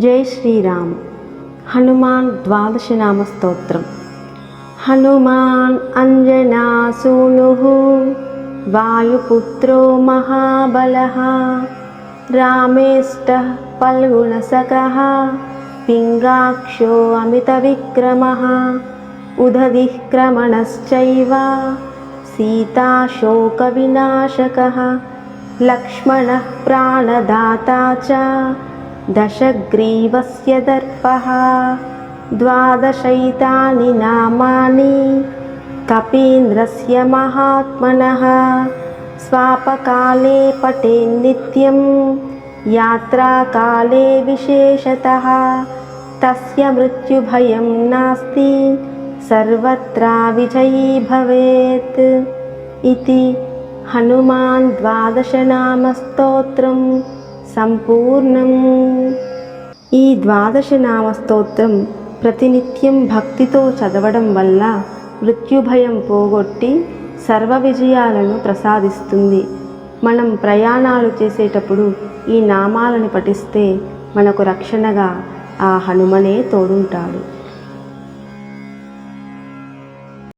జై శ్రీరామ్. హనుమాన్ ద్వాదశనామ స్తోత్రం. హనుమాన్ అంజనాసూనుః వాయుపుత్రో మహాబలః రామేష్టః ఫల్గుణసఖః పింగాక్షో అమితవిక్రమః ఉదధిః క్రమణశ్చైవ సీతాశోకవినాశకः లక్ష్మణः ప్రాణదాతా చ దశగ్రీవస్య దర్పః ద్వాదశైతాని నామాని కపీంద్రస్య మహాత్మనః స్వాపకాలే పఠేన్నిత్యం యాత్రాకాలే విశేషతః తస్య మృత్యుభయం నాస్తి సర్వత్రా విజయీ భవేత్. ఇది హనుమాన్ ద్వాదశనామ స్తోత్రం సంపూర్ణం. ఈ ద్వాదశనామ స్తోత్రం ప్రతినిత్యం భక్తితో చదవడం వల్ల మృత్యుభయం పోగొట్టి సర్వ విజయాలను ప్రసాదిస్తుంది. మనం ప్రయాణాలు చేసేటప్పుడు ఈ నామాలను పఠిస్తే మనకు రక్షణగా ఆ హనుమనే తోడుంటాడు.